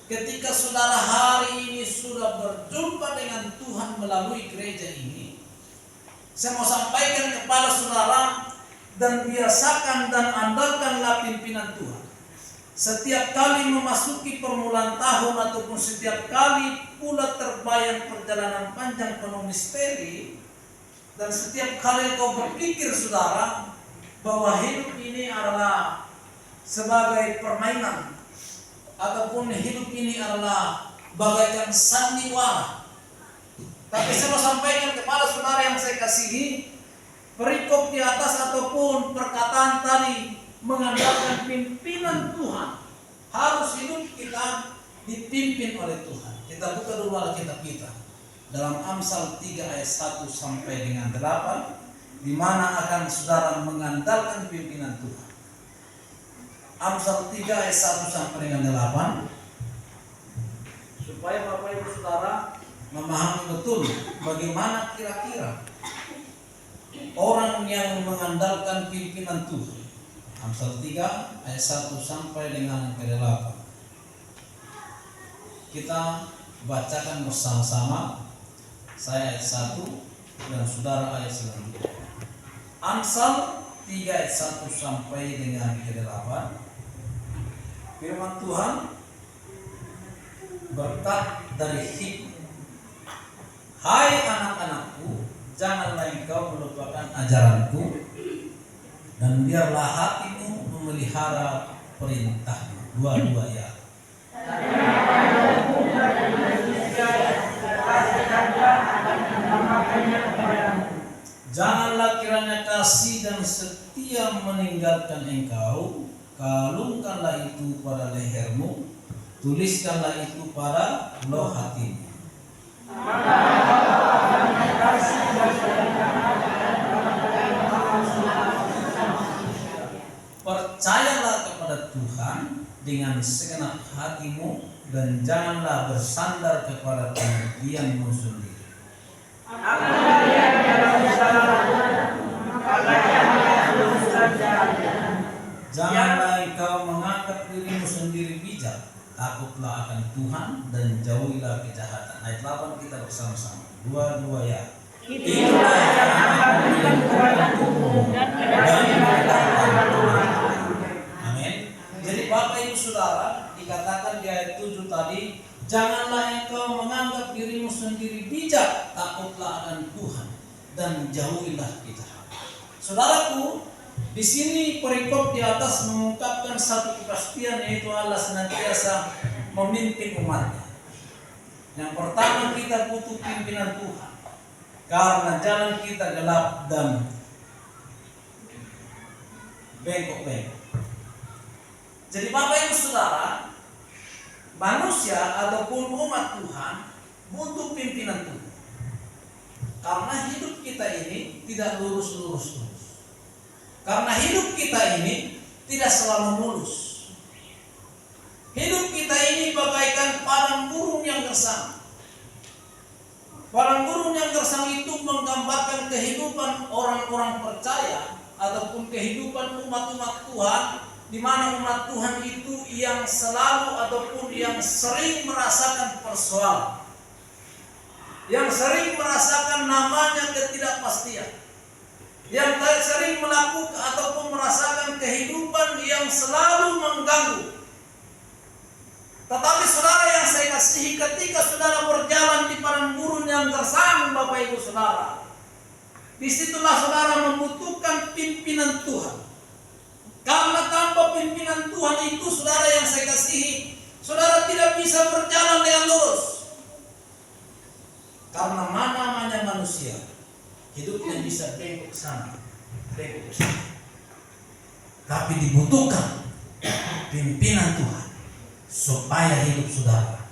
ketika saudara hari ini sudah berjumpa dengan Tuhan melalui gereja ini, saya mau sampaikan kepada saudara dan biasakan dan andalkanlah pimpinan Tuhan. Setiap kali memasuki permulaan tahun ataupun setiap kali pula terbayang perjalanan panjang penuh misteri, dan setiap kali kau berpikir saudara bahwa hidup ini adalah sebagai permainan ataupun hidup ini adalah bagaikan sandiwara. Tapi saya mau sampaikan kepada saudara yang saya kasihi, perikop di atas ataupun perkataan tadi mengandalkan pimpinan Tuhan. Harus hidup kita dipimpin oleh Tuhan. Kita buka dulu Alkitab kita dalam Amsal 3 ayat 1 sampai dengan 8, di mana akan saudara mengandalkan pimpinan Tuhan. Amsal 3 ayat 1 sampai dengan 8, supaya Bapak Ibu Saudara memahami betul bagaimana kira-kira orang yang mengandalkan pimpinan Tuhan. Amsal 3 ayat 1 sampai dengan 8. Kita bacakan bersama-sama. Saya ayat 1 dan saudara ayat 9. Amsal 3 ayat 1 sampai dengan 8. Firman Tuhan, berkat dari hikmat. Hai anak-anakku, janganlah engkau melupakan ajaranku, dan biarlah hatimu memelihara perintahmu. Dua-dua ya. Janganlah kiranya kasih dan setia meninggalkan engkau. Kalungkanlah itu pada lehermu, tuliskanlah itu pada loh hatimu. Percayalah kepada Tuhan dengan segenap hatimu, dan janganlah bersandar kepada kemudianmu sendiri. Janganlah engkau menganggap dirimu sendiri bijak. Takutlah akan Tuhan dan jauhilah kejahatan. Ayat 8 kita bersama-sama. Dua-dua ya. Itulah yang akan memberikan kekuatan tubuhmu dan menegakkan Tuhan. Amin. Jadi Bapak Ibu Saudara, dikatakan di ayat 7 tadi, janganlah engkau menganggap dirimu sendiri bijak. Takutlah akan Tuhan dan jauhilah kejahatan. Saudaraku, di sini perikop di atas mengungkapkan satu kepastian, yaitu Allah senantiasa memimpin umatnya. Yang pertama, kita butuh pimpinan Tuhan, karena jalan kita gelap dan bengkok-bengkok. Jadi Bapak Ibu Saudara, manusia ataupun umat Tuhan butuh pimpinan Tuhan, karena hidup kita ini tidak lurus-lurus. Karena hidup kita ini tidak selalu mulus. Hidup kita ini bagaikan padang gurun yang gersang. Padang gurun yang gersang itu menggambarkan kehidupan orang-orang percaya ataupun kehidupan umat-umat Tuhan, di mana umat Tuhan itu yang selalu ataupun yang sering merasakan persoalan, yang sering merasakan namanya ketidakpastian, yang sering melakukan ataupun merasakan kehidupan yang selalu mengganggu. Tetapi saudara yang saya kasihi, ketika saudara berjalan di padang gurun yang gersang, Bapak Ibu Saudara, disitulah saudara membutuhkan pimpinan Tuhan. Karena tanpa pimpinan Tuhan itu, saudara yang saya kasihi, saudara tidak bisa berjalan dengan lurus. Karena mana-mana manusia hidupnya bisa bengkok sana, bengkok sana. Tapi dibutuhkan pimpinan Tuhan supaya hidup saudara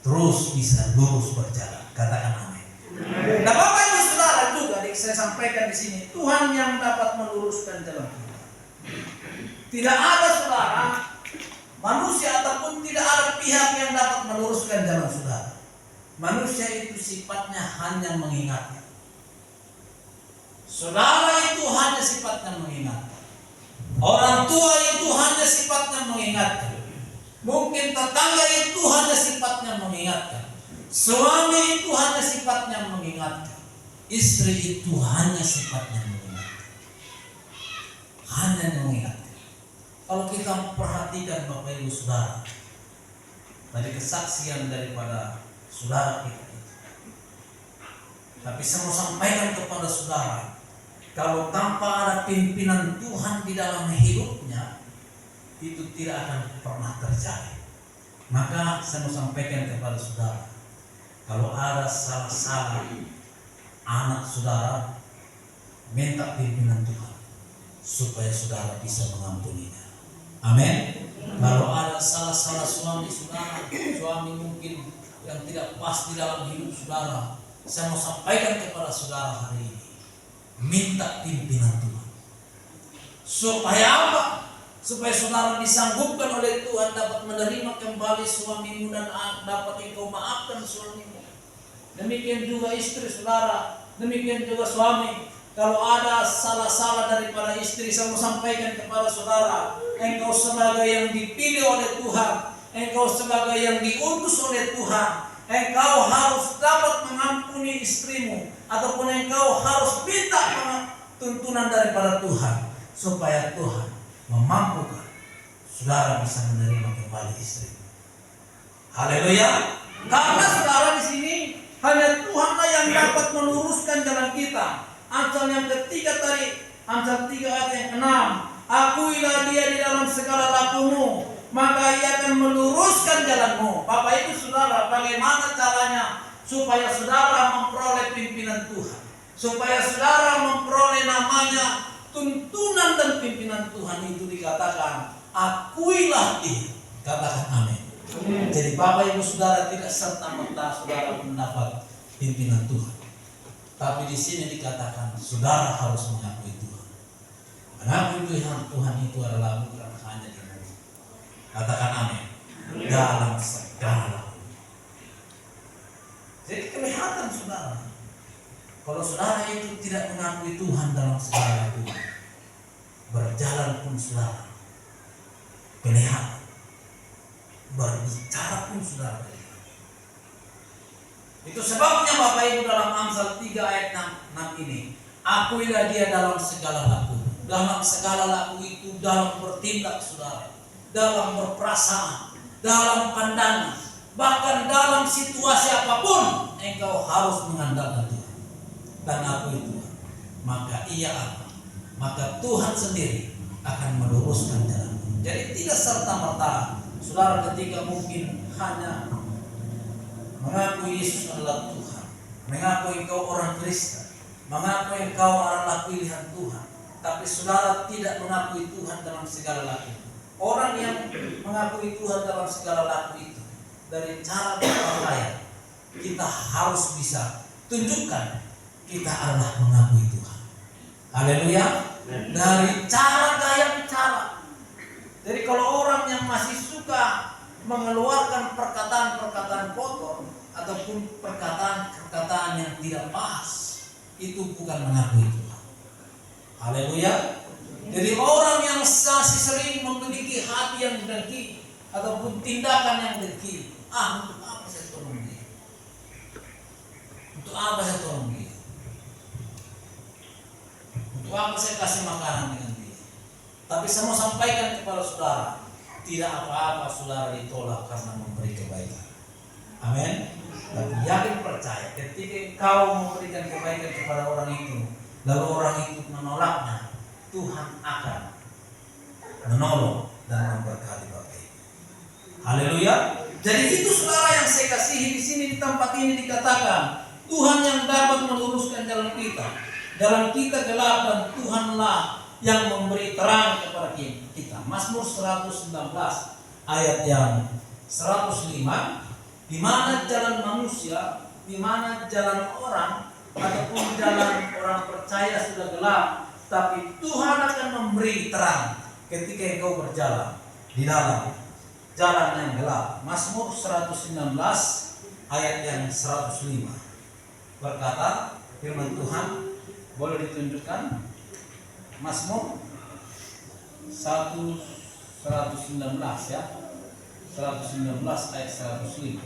terus bisa lurus berjalan. Katakan amin. Nah Bapak Ibu Saudara, juga saya sampaikan di sini, Tuhan yang dapat meluruskan jalan kita. Tidak ada saudara, manusia ataupun tidak ada pihak yang dapat meluruskan jalan saudara. Manusia itu sifatnya hanya mengingatkan. Saudara itu hanya sifatnya mengingatkan. Orang tua itu hanya sifatnya mengingatkan. Mungkin tetangga itu hanya sifatnya mengingatkan. Suami itu hanya sifatnya mengingatkan. Istri itu hanya sifatnya mengingatkan. Hanya mengingatkan. Kalau kita perhatikan Bapak Ibu Saudara, dari kesaksian daripada saudara kita itu. Tapi saya mau sampaikan kepada saudara, kalau tanpa ada pimpinan Tuhan di dalam hidupnya, itu tidak akan pernah terjadi. Maka saya mau sampaikan kepada saudara, kalau ada salah-salah anak saudara, minta pimpinan Tuhan supaya saudara bisa mengampuninya. Amin. Kalau ada salah-salah suami saudara, suami mungkin yang tidak pas di dalam hidup saudara, saya mau sampaikan kepada saudara hari ini, minta pimpinan Tuhan. Supaya apa? Supaya saudara disanggupkan oleh Tuhan dapat menerima kembali suamimu dan dapat engkau maafkan suamimu. Demikian juga istri saudara, demikian juga suami. Kalau ada salah-salah daripada istri, saya mau sampaikan kepada saudara, engkau sebagai yang dipilih oleh Tuhan, engkau sebagai yang diutus oleh Tuhan, engkau harus dapat mengampuni istrimu, ataupun engkau harus minta tuntunan daripada Tuhan, supaya Tuhan memampukan saudara bisa menerima kembali istri. Haleluya. Karena saudara di sini hanya Tuhanlah yang dapat meluruskan jalan kita. Amsal yang ketiga tadi, Amsal 3 ayat yang 6, akuilah dia di dalam segala lakumu, maka ia akan meluruskan jalanmu. Bapak Ibu Saudara, bagaimana caranya supaya saudara memperoleh pimpinan Tuhan, supaya saudara memperoleh namanya tuntunan dan pimpinan Tuhan itu dikatakan, akuilah dia. Katakan amin. Jadi Bapak Ibu Saudara tidak serta-merta saudara mendapat pimpinan Tuhan. Tapi di sini dikatakan saudara harus mengakui Tuhan. Mengakui Tuhan itu adalah bukan hanya di mulut. Katakan amin. Dalam segala. Jadi kelihatan saudara, kalau saudara itu tidak mengakui Tuhan dalam segala itu, berjalan pun saudara kelihatan, berbicara pun saudara. Itu sebabnya Bapak Ibu dalam Amsal 3 ayat 6 ini, akuilah dia dalam segala laku. Dalam segala laku itu dalam bertindak saudara, dalam berperasaan, dalam pandangan, bahkan dalam situasi apapun engkau harus mengandalkan Tuhan dan akui Tuhan. Maka ia apa? Maka Tuhan sendiri akan meluruskan jalanmu. Jadi tidak serta-merta saudara ketika mungkin hanya mengakui Yesus adalah Tuhan, mengakui engkau orang Kristen, mengakui engkau adalah pilihan Tuhan, tapi saudara tidak mengakui Tuhan dalam segala laku. Orang yang mengakui Tuhan dalam segala laku itu, dari cara berpakaian kita harus bisa tunjukkan kita adalah mengakui Tuhan. Haleluya. Dari cara gaya bicara. Jadi kalau orang yang masih suka mengeluarkan perkataan-perkataan kotor ataupun perkataan-perkataan yang tidak pas, itu bukan mengakui Tuhan. Haleluya. Jadi orang yang masih sering memiliki hati yang dengki ataupun tindakan yang dengki, untuk apa saya tolong dia? Untuk apa saya tolong dia? Untuk apa saya kasih makanan dengan dia? Tapi saya mau sampaikan kepada saudara, tidak apa-apa saudara ditolak karena memberi kebaikan. Amin. Tapi yakin percaya ketika kau memberikan kebaikan kepada orang itu, lalu orang itu menolaknya, Tuhan akan menolong dan memberkati Bapak Ibu. Haleluya. Jadi itu saudara yang saya kasihi di sini di tempat ini dikatakan, Tuhan yang dapat meluruskan jalan kita. Dalam kita gelap dan Tuhanlah yang memberi terang kepada kita. Mazmur 119 ayat yang 105, di mana jalan manusia, di mana jalan orang ataupun jalan orang percaya sudah gelap, tapi Tuhan akan memberi terang ketika engkau berjalan di dalam jalan yang gelap. Mazmur 119 ayat yang 105 berkata, firman Tuhan, boleh ditunjukkan Mazmur 119 ya, 119 ayat 105.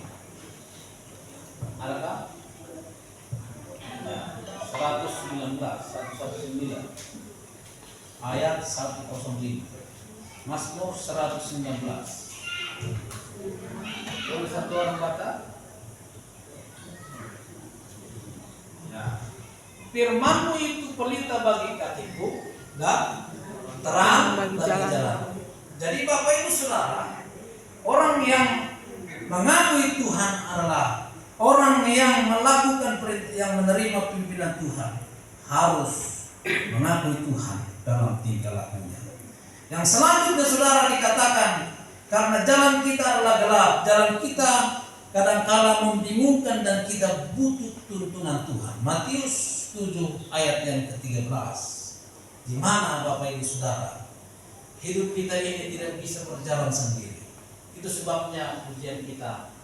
Adakah? Ya, 119 ayat 105. Mazmur 119. Boleh satu orang baca? Ya. Firman-Mu itu pelita bagi kakiku dan terang bagi jalan. Jadi Bapak Ibu Saudara, orang yang mengakui Tuhan adalah orang yang melakukan yang menerima pimpinan Tuhan harus mengakui Tuhan dalam tingkah lakunya. Yang selanjutnya saudara dikatakan, karena jalan kita adalah gelap, jalan kita kadang-kala membingungkan dan kita butuh tuntunan Tuhan. Matius 7 ayat yang ke-13. Di mana Bapak Ibu Saudara, hidup kita ini tidak bisa berjalan sendiri. Itu sebabnya ujian kita.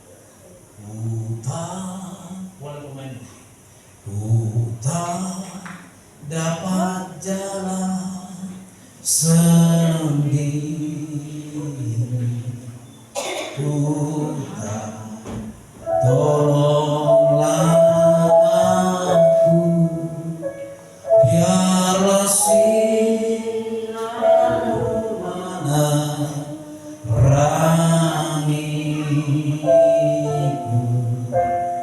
Hutan, boleh pemain ini. Hutan dapat jalan sendiri. Hutan, tolonglah aku, biarlah sinar menerangiku,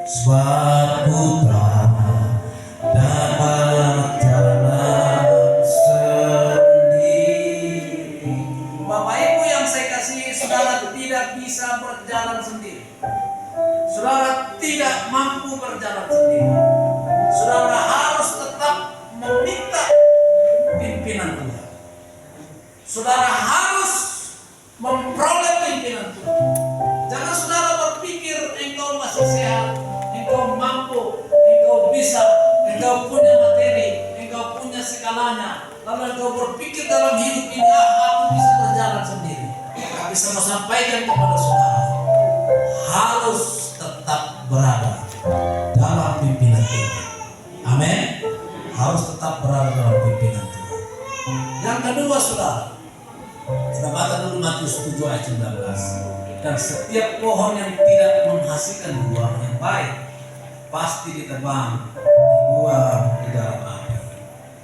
sebab putra dapat jalan sendiri. Bapak Ibu yang saya kasihi, saudara tidak bisa berjalan sendiri. Saudara tidak mampu berjalan sendiri. Saudara harus tetap meminta pimpinan Tuhan. Saudara harus memperoleh pimpinan Tuhan. Jangan saudara berpikir engkau masih sehat, engkau mampu, engkau bisa, engkau punya materi, engkau punya segalanya, lalu engkau berpikir dalam hidup ini, aku bisa berjalan sendiri. Tapi saya mau sampaikan kepada saudara, harus tetap berada dalam pimpinan Tuhan. Amin. Harus tetap berada dalam pimpinan Tuhan. Yang kedua saudara, kita baca dulu Matius 7 ayat 19. Dan setiap pohon yang tidak menghasilkan buah yang baik pasti ditebang, dibuang di dalam api.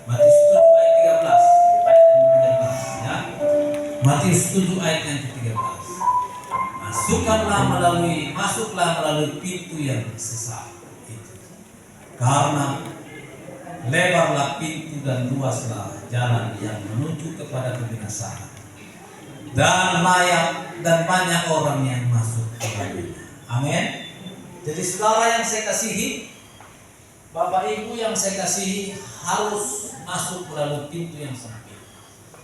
Matius 7 ayat 13, ayat yang 13 ya. Matius 7 ayat yang ke-13. Masuklah melalui pintu yang sesat itu. Karena lebarlah pintu dan luaslah jalan yang menuju kepada kebinasaan. Dan banyak orang yang masuk ke dalamnya. Amin. Jadi saudara yang saya kasihi, Bapak Ibu yang saya kasihi, harus masuk melalui pintu yang sempit.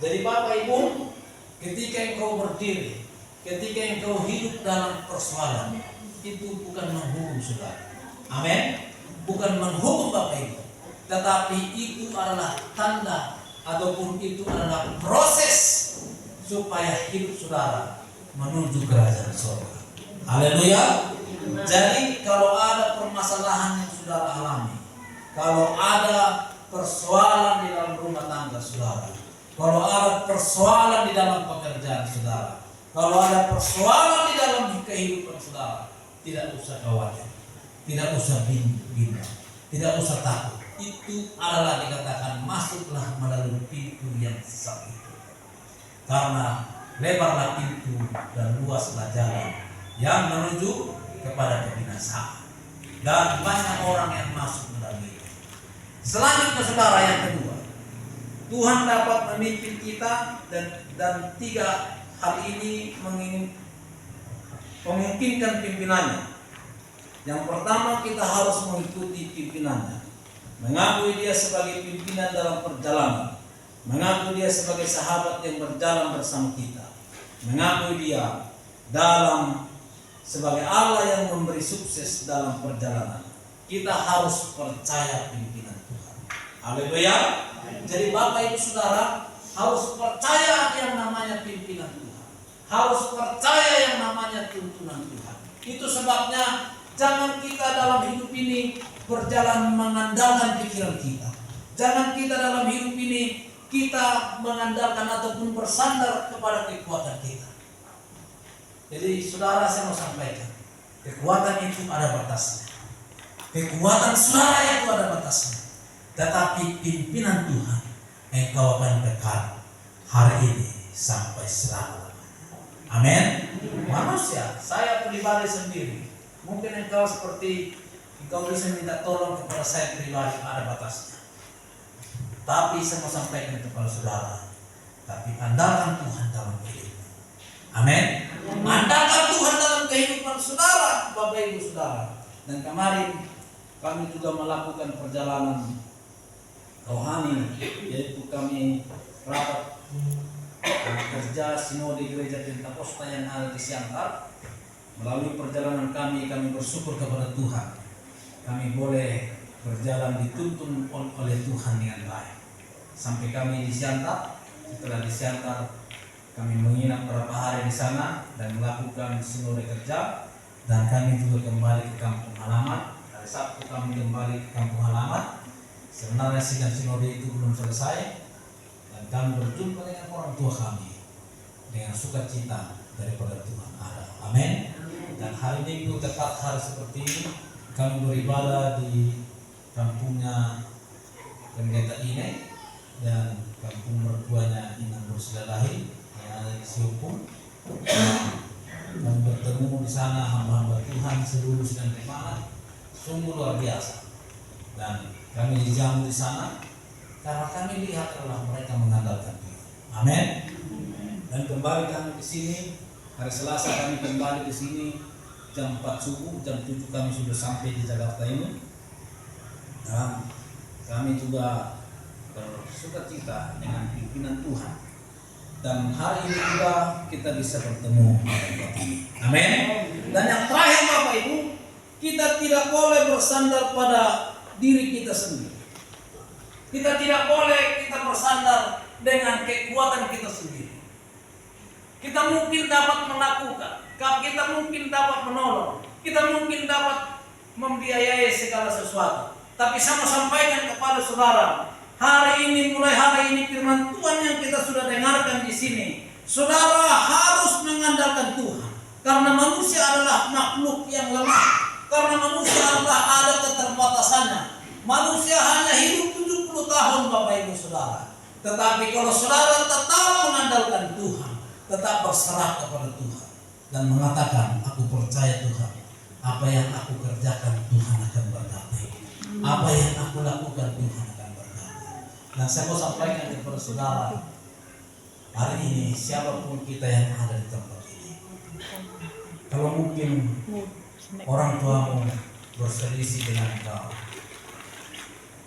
Jadi Bapak Ibu, ketika engkau berdiri, ketika engkau hidup dalam persoalan, itu bukan menghukum saudara. Amin. Bukan menghukum Bapak Ibu, tetapi itu adalah tanda ataupun itu adalah proses supaya hidup saudara menuju kerajaan surga. Haleluya. Jadi kalau ada permasalahan yang saudara alami, kalau ada persoalan di dalam rumah tangga saudara, kalau ada persoalan di dalam pekerjaan saudara, kalau ada persoalan di dalam kehidupan saudara, tidak usah khawatir, tidak usah bimbang, tidak usah takut. Itu adalah dikatakan masuklah melalui pintu yang sesat itu. Karena lebarlah pintu dan luaslah jalan yang menuju kepada kebinasaan, dan banyak orang yang masuk melalui. Selanjutnya saudara yang kedua, Tuhan dapat memimpin kita dan tiga hal ini memungkinkan pimpinannya. Yang pertama, kita harus mengikuti pimpinannya, mengakui dia sebagai pimpinan dalam perjalanan, mengaku dia sebagai sahabat yang berjalan bersama kita, mengakui dia sebagai Allah yang memberi sukses dalam perjalanan. Kita harus percaya pimpinan Tuhan. Haleluya. Jadi Bapak Ibu Saudara harus percaya yang namanya pimpinan Tuhan, harus percaya yang namanya tuntunan Tuhan. Itu sebabnya jangan kita dalam hidup ini berjalan mengandalkan pikiran kita. Jangan kita dalam hidup ini kita mengandalkan ataupun bersandar kepada kekuatan kita. Jadi saudara, saya mau sampaikan, kekuatan itu ada batasnya. Kekuatan saudara itu ada batasnya. Tetapi pimpinan Tuhan engkau akan kekal hari ini sampai selama-lamanya. Amin. Manusia, saya pribadi sendiri, mungkin engkau seperti engkau bisa minta tolong kepada saya pribadi, ada batasnya. Tapi saya mau sampaikan kepada saudara, tapi andalkan Tuhan dalam hidupmu. Amin. Andalkan Tuhan dalam kehidupan saudara, Bapak Ibu Saudara. Dan kemarin kami juga melakukan perjalanan rohani, yaitu kami rapat kerja sinode gereja Pentakosta yang ada di Siantar. Melalui perjalanan kami bersyukur kepada Tuhan. Kami boleh berjalan dituntun oleh Tuhan dengan baik. Sampai kami di Siantar. Setelah di Siantar, kami menginap beberapa hari di sana dan melakukan sinode kerja. Dan kami juga kembali ke kampung halaman. Hari Sabtu kami kembali ke kampung halaman. Sebenarnya sidang sinode itu belum selesai. Dan kami berjumpa dengan orang tua kami dengan sukacita daripada Tuhan ada. Amin. Dan hari Minggu tepat hari seperti ini kami beribadah di kampungnya pendeta ini dan kampung mertuanya Inang Bersilalahi yang ada di Siopung. Kami bertemu di sana hamba-hamba Tuhan seluruh dan kemana, sungguh luar biasa. Dan kami dijamu di sana karena kami lihat adalah mereka mengandalkan Tuhan. Amin. Dan kembali kami di sini hari Selasa, kami kembali di sini jam 4 subuh, jam 7 kami sudah sampai di Jakarta ini. Dan kami juga bersukacita dengan pimpinan Tuhan. Dan hari ini juga kita bisa bertemu dengan Bapak. Amin. Dan yang terakhir Bapak Ibu, kita tidak boleh bersandar pada diri kita sendiri. Kita tidak boleh kita bersandar dengan kekuatan kita sendiri. Kita mungkin dapat melakukan, kita mungkin dapat menolong, kita mungkin dapat membiayai segala sesuatu. Tapi saya mau sampaikan kepada saudara, mulai hari ini firman Tuhan yang kita sudah dengarkan di sini, saudara harus mengandalkan Tuhan. Karena manusia adalah makhluk yang lemah. Karena manusia adalah ada keterbatasannya. Manusia hanya hidup 70 tahun Bapak Ibu Saudara. Tetapi kalau saudara tetap mengandalkan Tuhan, tetap berserah kepada Tuhan dan mengatakan, aku percaya Tuhan, apa yang aku kerjakan Tuhan akan berkati. Apa yang aku lakukan Tuhan akan berkati. Nah, saya mau sampaikan kepada saudara, hari ini siapapun kita yang ada di tempat ini, kalau mungkin orang tuamu berselisih dengan engkau,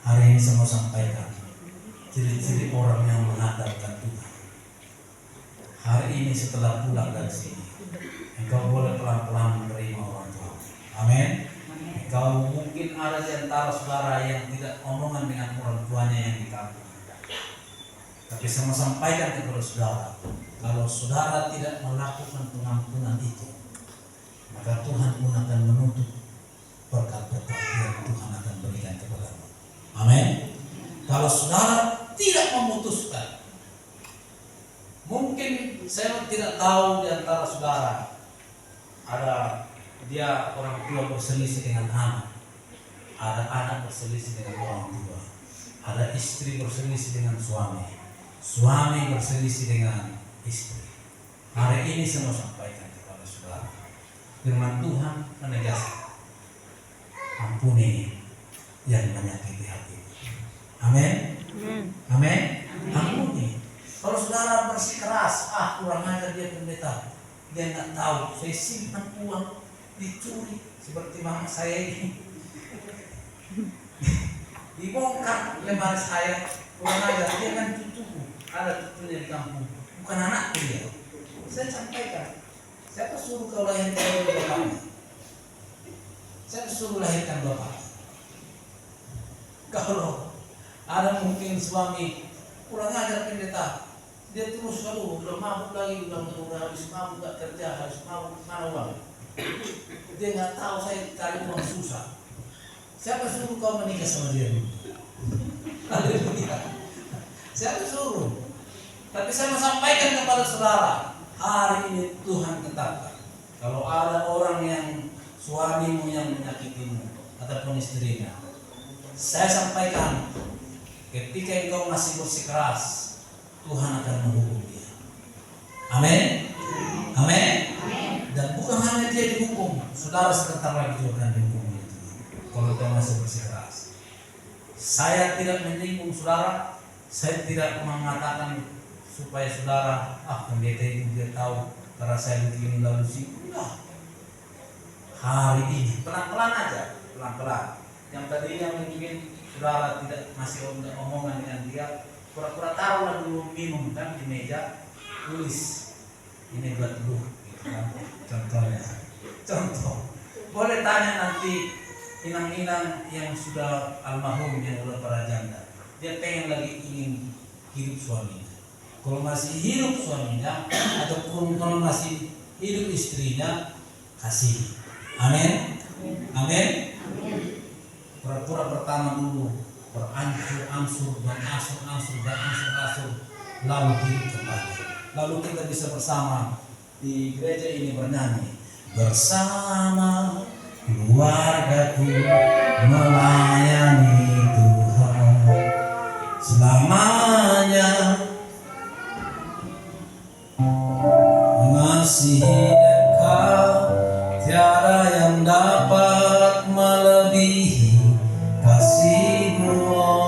hari ini saya mau sampaikan ciri-ciri orang yang mengandalkan Tuhan. Hari ini setelah pulang dari sini, engkau boleh pelan-pelan menerima orang tua. Amin. Engkau mungkin ada di antara saudara yang tidak omongan dengan orang tuanya yang di kampung. Tapi saya mau sampaikan kepada saudara, kalau saudara tidak melakukan pengampunan itu, maka Tuhan pun akan menutup berkat-berkat yang Tuhan akan berikan kepadamu. Amin. Kalau saudara tidak memutuskan, mungkin saya tidak tahu di antara saudara ada dia orang tua berselisih dengan anak, ada anak berselisih dengan orang tua, ada istri berselisih dengan suami, suami berselisih dengan istri. Hari ini saya mau sampaikan kepada saudara, firman Tuhan menegaskan, ampuni yang menyakiti hati. Amin. Amin. Ampuni. Kalau saudara bersikeras, kurang ajar dia pendeta, dia nggak tahu, saya simpan uang dicuri seperti mama saya ini, dibongkar lemari saya, kurang ajar dia kan cucuku, ada cucunya di kampung, bukan anakku dia. Saya sampaikan, siapa suruh kau lahirkan bapaknya? Siapa suruh lahirkan bapak? Kalau ada mungkin suami kurang ajar pendeta, dia terus udah mabuk lagi, udah habis mabuk gak kerja, habis mabuk mana uang, dia nggak tahu saya cari uang susah. Siapa suruh kau menikah sama dia? Haleluya. Siapa suruh? Tapi saya mau sampaikan kepada saudara, hari ini Tuhan tetapkan, kalau ada orang yang suamimu yang menyakitimu, ataupun istrinya. Saya sampaikan, ketika engkau masih bersikeras, Tuhan akan menghukum dia. Amin. Amin. Dan bukan hanya dia dihukum, saudara sebentar lagi juga akan dihukum itu. Kalau engkau masih bersikeras. Saya tidak menyinggung saudara, saya tidak mengatakan supaya saudara, pendeta itu dia tahu karena saya begini lalu sih. Enggak. Hari ini pelan-pelan aja, pelan-pelan. Yang tadinya mungkin saudara tidak masih omongan dengan dia, pura-pura taruhlah dulu minum kan di meja, tulis ini buat lu, gitu kan. Contohnya, contoh. Boleh tanya nanti inang-inang yang sudah almarhum yang udah para janda, dia pengen lagi ingin hidup suaminya. Kalau masih hidup suaminya ataupun kalau masih hidup istrinya, kasih. Amin. Amin. Pura-pura pertama dulu berangsur-angsur, lalu hidup kembali. Lalu kita bisa bersama di gereja ini bernyanyi, bersama keluargaku melayani Tuhan selamanya, mengasihi Engkau tiada yang dapat melebihi kasih-Mu.